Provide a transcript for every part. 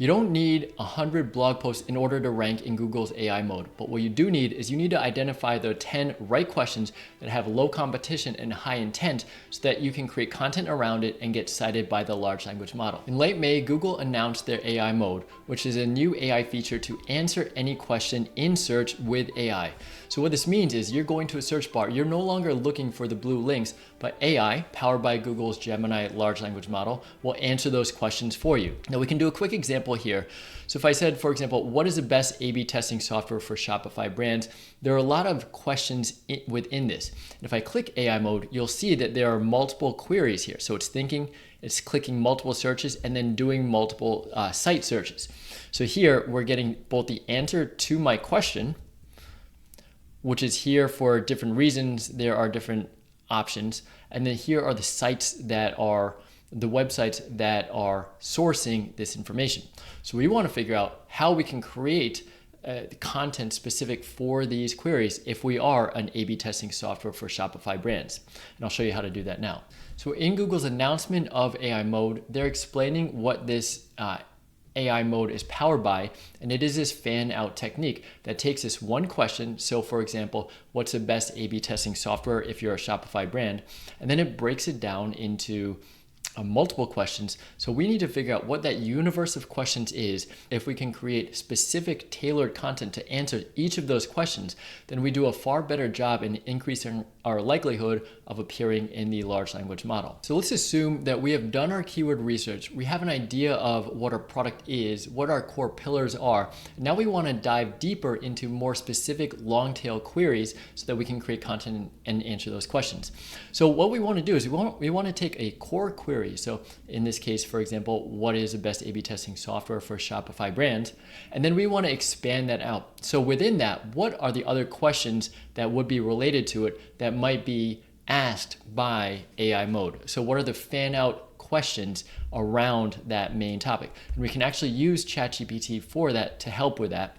You don't need 100 blog posts in order to rank in Google's AI mode, but what you do need is you need to identify the 10 right questions that have low competition and high intent so that you can create content around it and get cited by the large language model. In late May, Google announced their AI mode, which is a new AI feature to answer any question in search with AI. So what this means is you're going to a search bar, you're no longer looking for the blue links, but AI, powered by Google's Gemini large language model, will answer those questions for you. Now we can do a quick example here. So if I said, for example, what is the best A/B testing software for Shopify brands? There are a lot of questions within this. And if I click AI mode, you'll see that there are multiple queries here. So it's thinking, it's clicking multiple searches and then doing multiple site searches. So here we're getting both the answer to my question, which is here for different reasons. There are different options. And then here are the sites that are the websites that are sourcing this information. So we want to figure out how we can create content specific for these queries if we are an A/B testing software for Shopify brands. And I'll show you how to do that now. So in Google's announcement of AI mode, they're explaining what this AI mode is powered by, and it is this fan out technique that takes this one question. So for example, what's the best A/B testing software if you're a Shopify brand? And then it breaks it down into multiple questions. So we need to figure out what that universe of questions is. If we can create specific tailored content to answer each of those questions, then we do a far better job in increasing our likelihood of appearing in the large language model. So let's assume that we have done our keyword research. We have an idea of what our product is, what our core pillars are. Now we want to dive deeper into more specific long tail queries so that we can create content and answer those questions. So what we want to do is we want to take a core query. So in this case, for example, what is the best A/B testing software for Shopify brands? And then we want to expand that out. So within that, what are the other questions that would be related to it that might be asked by AI mode? So what are the fan out questions around that main topic? And we can actually use ChatGPT for that to help with that.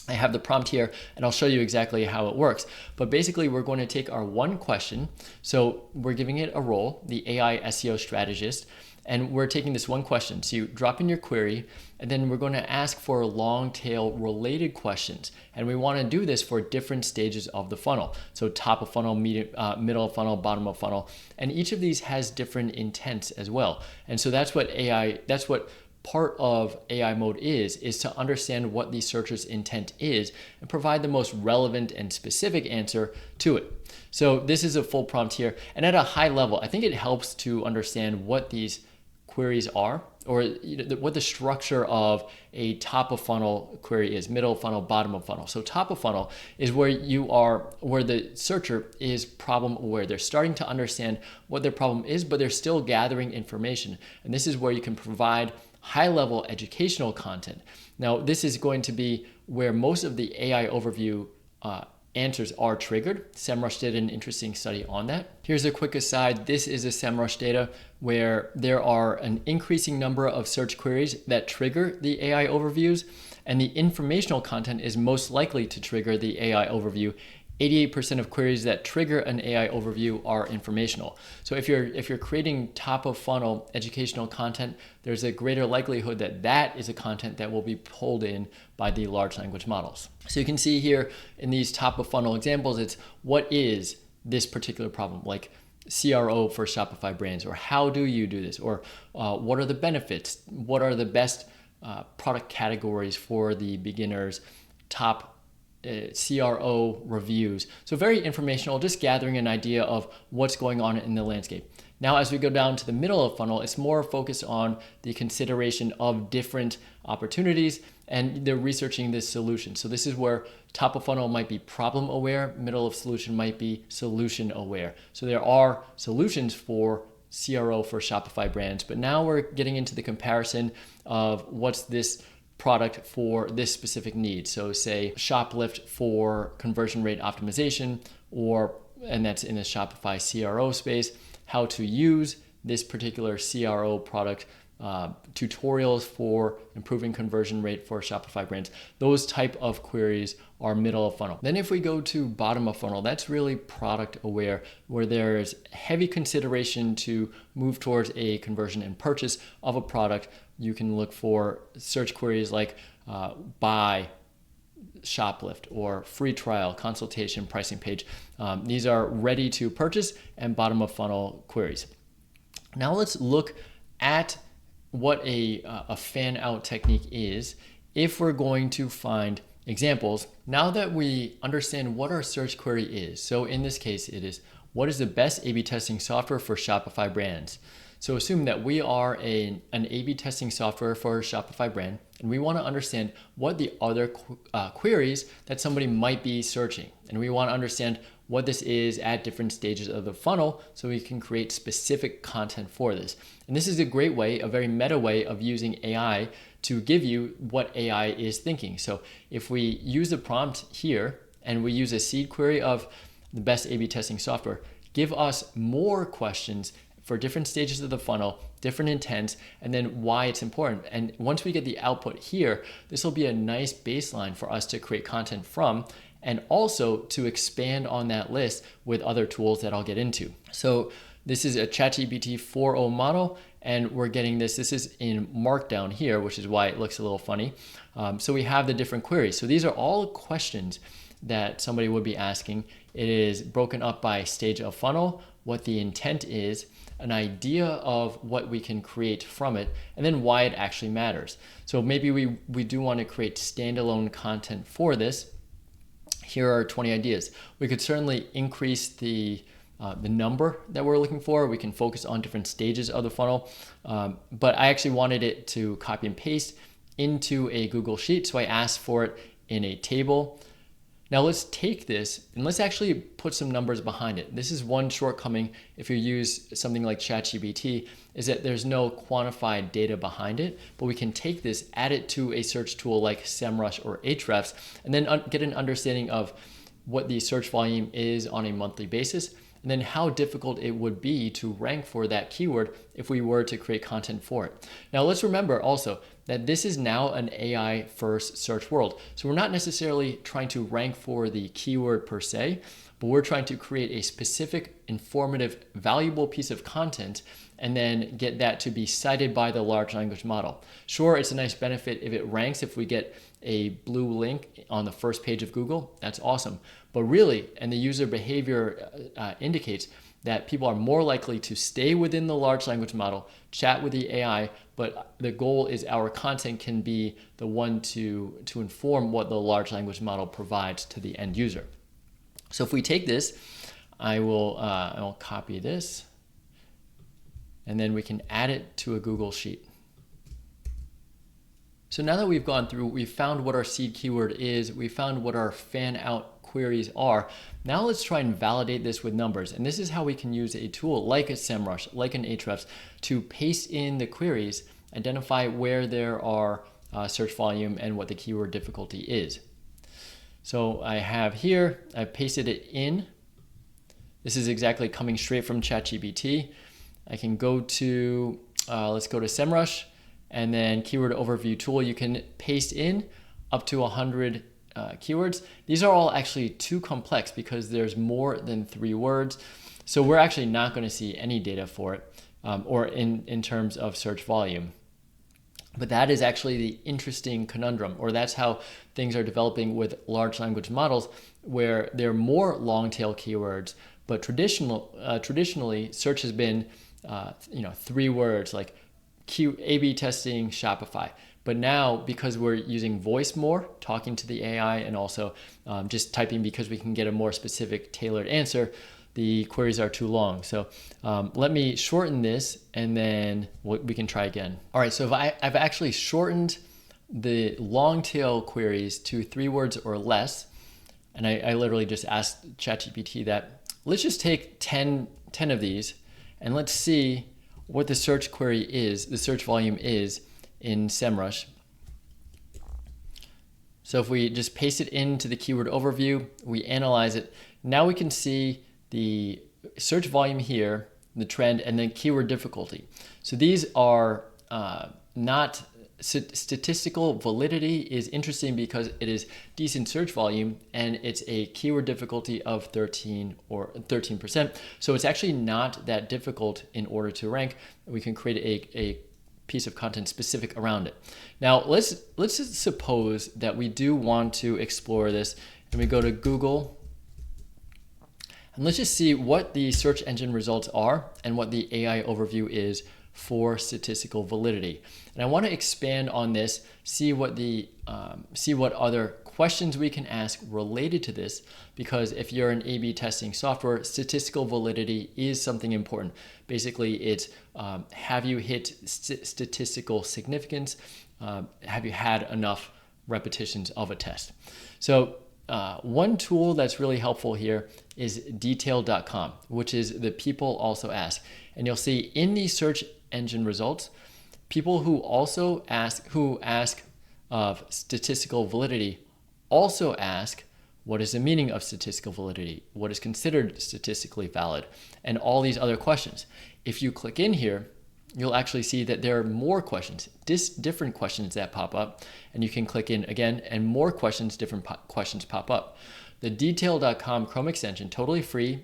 I have the prompt here and I'll show you exactly how it works. But basically we're going to take our one question. So we're giving it a role, the AI SEO strategist, and we're taking this one question. So you drop in your query and then we're going to ask for long tail related questions. And we want to do this for different stages of the funnel. So top of funnel, middle of funnel, bottom of funnel. And each of these has different intents as well. And so that's what part of AI mode is to understand what the searcher's intent is and provide the most relevant and specific answer to it. So this is a full prompt here. And at a high level, I think it helps to understand what these queries are, or what the structure of a top of funnel query is, middle of funnel, bottom of funnel. So top of funnel is where the searcher is problem aware. They're starting to understand what their problem is, but they're still gathering information. And this is where you can provide high-level educational content. Now, this is going to be where most of the AI overview answers are triggered. SEMrush did an interesting study on that. Here's a quick aside. This is a SEMrush data where there are an increasing number of search queries that trigger the AI overviews, and the informational content is most likely to trigger the AI overview. 88% of queries that trigger an AI overview are informational. So if you're creating top of funnel educational content, there's a greater likelihood that that is a content that will be pulled in by the large language models. So you can see here in these top of funnel examples, it's what is this particular problem, like CRO for Shopify brands, or how do you do this, or what are the benefits, what are the best product categories for the beginners, top CRO reviews. So very informational, just gathering an idea of what's going on in the landscape. Now, as we go down to the middle of funnel, it's more focused on the consideration of different opportunities, and they're researching this solution. So this is where top of funnel might be problem aware, middle of solution might be solution aware. So there are solutions for CRO for Shopify brands, but now we're getting into the comparison of what's this product for this specific need. So say Shoplift for conversion rate optimization, and that's in the Shopify CRO space, how to use this particular CRO product tutorials for improving conversion rate for Shopify brands. Those type of queries are middle of funnel. Then if we go to bottom of funnel, that's really product aware, where there's heavy consideration to move towards a conversion and purchase of a product. You can look for search queries like buy, shoplift, or free trial, consultation, pricing page. These are ready to purchase and bottom of funnel queries. Now let's look at what a fan out technique is if we're going to find examples. Now that we understand what our search query is, so in this case it is, what is the best A/B testing software for Shopify brands? So assume that we are an A/B testing software for a Shopify brand, and we want to understand what the other queries that somebody might be searching. And we want to understand what this is at different stages of the funnel so we can create specific content for this. And this is a great way, a very meta way of using AI to give you what AI is thinking. So if we use the prompt here and we use a seed query of the best A/B testing software, give us more questions for different stages of the funnel, different intents, and then why it's important. And once we get the output here, this will be a nice baseline for us to create content from, and also to expand on that list with other tools that I'll get into. So this is a ChatGPT 4.0 model, and we're getting this is in Markdown here, which is why it looks a little funny. So we have the different queries. So these are all questions that somebody would be asking. It is broken up by stage of funnel, what the intent is, an idea of what we can create from it, and then why it actually matters. So maybe we do want to create standalone content for this. Here are 20 ideas. We could certainly increase the number that we're looking for. We can focus on different stages of the funnel, but I actually wanted it to copy and paste into a Google Sheet, so I asked for it in a table. Now let's take this and let's actually put some numbers behind it. This is one shortcoming if you use something like ChatGPT, is that there's no quantified data behind it, but we can take this, add it to a search tool like SEMrush or Ahrefs, and then get an understanding of what the search volume is on a monthly basis, and then how difficult it would be to rank for that keyword if we were to create content for it. Now let's remember also that this is now an AI first search world. So we're not necessarily trying to rank for the keyword per se, but we're trying to create a specific, informative, valuable piece of content and then get that to be cited by the large language model. Sure, it's a nice benefit if it ranks, if we get a blue link on the first page of Google, that's awesome. But really, and the user behavior indicates that people are more likely to stay within the large language model, chat with the AI, but the goal is our content can be the one to inform what the large language model provides to the end user. So if we take this, I'll copy this, and then we can add it to a Google Sheet. So now that we've gone through, we've found what our seed keyword is, we found what our fan out queries are. Now let's try and validate this with numbers. And this is how we can use a tool like a SEMrush, like an Ahrefs, to paste in the queries, identify where there are search volume and what the keyword difficulty is. So I have here, I pasted it in. This is exactly coming straight from ChatGPT. I can go to, let's go to SEMrush, and then keyword overview tool. You can paste in up to 100 keywords. These are all actually too complex because there's more than 3 words. So we're actually not going to see any data for it or in terms of search volume. But that is actually the interesting conundrum, or that's how things are developing with large language models, where there are more long tail keywords, but traditionally search has been 3 words like A/B testing Shopify. But now, because we're using voice more, talking to the AI, and also just typing because we can get a more specific tailored answer, the queries are too long. So let me shorten this and then we can try again. All right, so I've actually shortened the long tail queries to 3 words or less. And I literally just asked ChatGPT that. Let's just take 10 of these and let's see what the search query is, the search volume is in SEMrush. So if we just paste it into the keyword overview, we analyze it. Now we can see the search volume here, the trend, and then keyword difficulty. So these are not statistical validity is interesting because it is decent search volume and it's a keyword difficulty of 13%. So it's actually not that difficult in order to rank. We can create a piece of content specific around it. Now let's just suppose that we do want to explore this, and we go to Google, and let's just see what the search engine results are and what the AI overview is for statistical validity. And I want to expand on this, see what other questions we can ask related to this, because if you're an A/B testing software, statistical validity is something important. Basically, it's have you hit statistical significance? Have you had enough repetitions of a test? So one tool that's really helpful here is detail.com, which is the people also ask. And you'll see in the search engine results, people who ask of statistical validity also ask, what is the meaning of statistical validity? What is considered statistically valid? And all these other questions. If you click in here, you'll actually see that there are more questions, different questions that pop up, and you can click in again and more questions, different questions pop up. The detail.com Chrome extension, totally free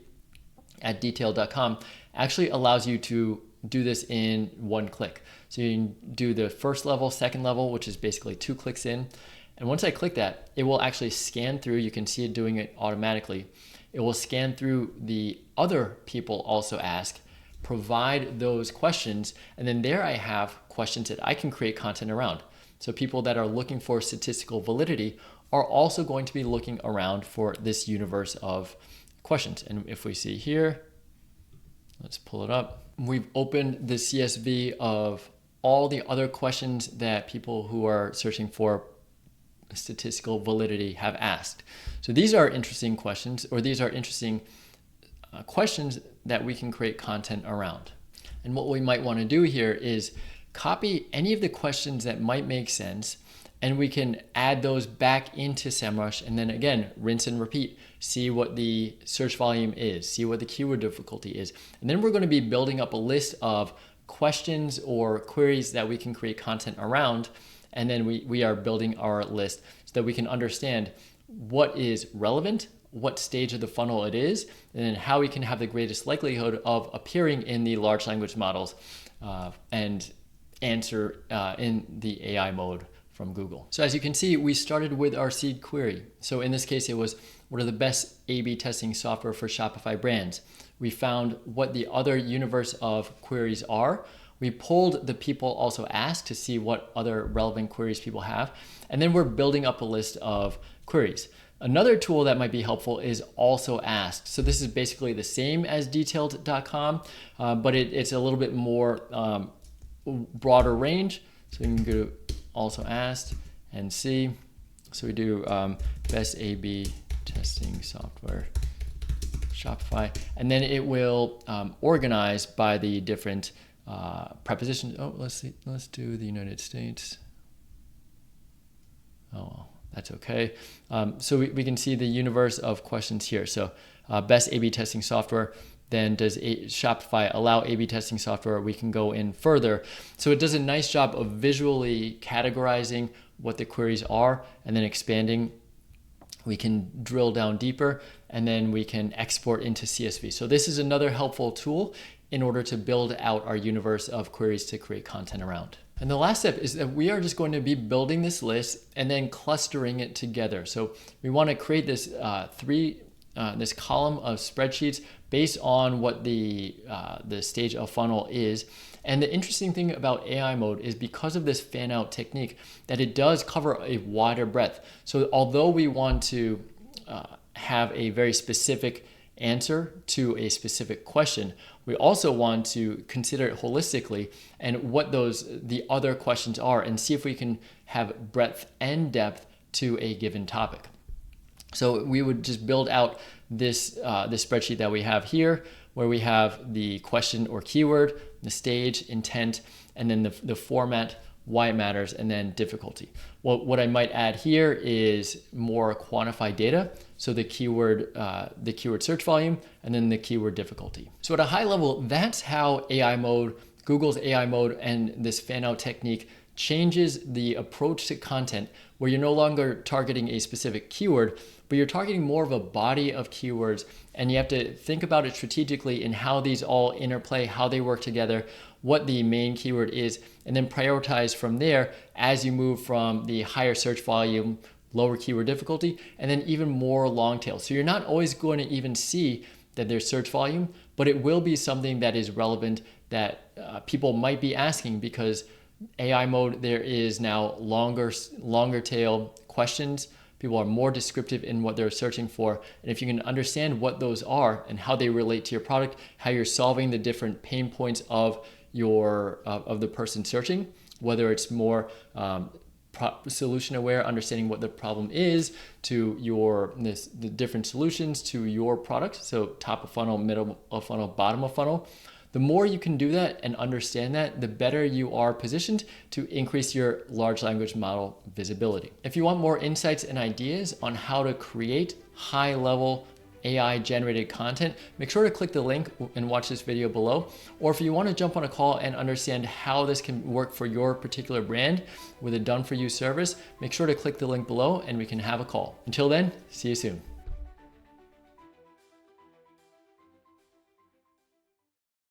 at detail.com, actually allows you to do this in one click. So you can do the first level, second level, which is basically 2 clicks in. And once I click that, it will actually scan through. You can see it doing it automatically. It will scan through the other people also ask, provide those questions, and then there I have questions that I can create content around. So people that are looking for statistical validity are also going to be looking around for this universe of questions. And if we see here, let's pull it up. We've opened the CSV of all the other questions that people who are searching for statistical validity have asked. So these are interesting questions, or these are interesting questions that we can create content around. And what we might want to do here is copy any of the questions that might make sense, and we can add those back into SEMrush, and then again, rinse and repeat. See what the search volume is, see what the keyword difficulty is. And then we're going to be building up a list of questions or queries that we can create content around. And then we are building our list so that we can understand what is relevant, what stage of the funnel it is, and then how we can have the greatest likelihood of appearing in the large language models and answer in the AI mode from Google. So as you can see, we started with our seed query. So in this case, it was, what are the best A/B testing software for Shopify brands? We found what the other universe of queries are. We pulled the people also asked to see what other relevant queries people have. And then we're building up a list of queries. Another tool that might be helpful is also asked. So this is basically the same as detailed.com, but it's a little bit more broader range. So we can go to also asked and see. So we do best A/B testing software, Shopify, and then it will organize by the different prepositions. Oh, let's do the United States. Oh, well, that's okay. So we can see the universe of questions here. So best A/B testing software. Then does Shopify allow A/B testing software? We can go in further. So it does a nice job of visually categorizing what the queries are and then expanding. We can drill down deeper, and then we can export into CSV. So this is another helpful tool in order to build out our universe of queries to create content around. And the last step is that we are just going to be building this list and then clustering it together. So we want to create this this column of spreadsheets based on what the stage of funnel is. And the interesting thing about AI mode is because of this fan out technique, that it does cover a wider breadth. So although we want to have a very specific answer to a specific question, we also want to consider it holistically and what the other questions are, and see if we can have breadth and depth to a given topic. So we would just build out this spreadsheet that we have here, where we have the question or keyword, the stage, intent, and then the format, why it matters, and then difficulty. Well, what I might add here is more quantified data. So the keyword search volume, and then the keyword difficulty. So at a high level, that's how AI mode Google's AI mode and this fan out technique changes the approach to content where you're no longer targeting a specific keyword, but you're targeting more of a body of keywords, and you have to think about it strategically in how these all interplay, how they work together, what the main keyword is, and then prioritize from there as you move from the higher search volume, lower keyword difficulty, and then even more long tail. So you're not always going to even see that there's search volume, but it will be something that is relevant that people might be asking, because AI mode, there is now longer tail questions. People are more descriptive in what they're searching for. And if you can understand what those are and how they relate to your product, how you're solving the different pain points of the person searching, whether it's more solution aware, understanding what the problem is, to the different solutions to your product. So top of funnel, middle of funnel, bottom of funnel. The more you can do that and understand that, the better you are positioned to increase your large language model visibility. If you want more insights and ideas on how to create high level AI generated content, make sure to click the link and watch this video below. Or if you want to jump on a call and understand how this can work for your particular brand with a done for you service, make sure to click the link below and we can have a call. Until then, see you soon.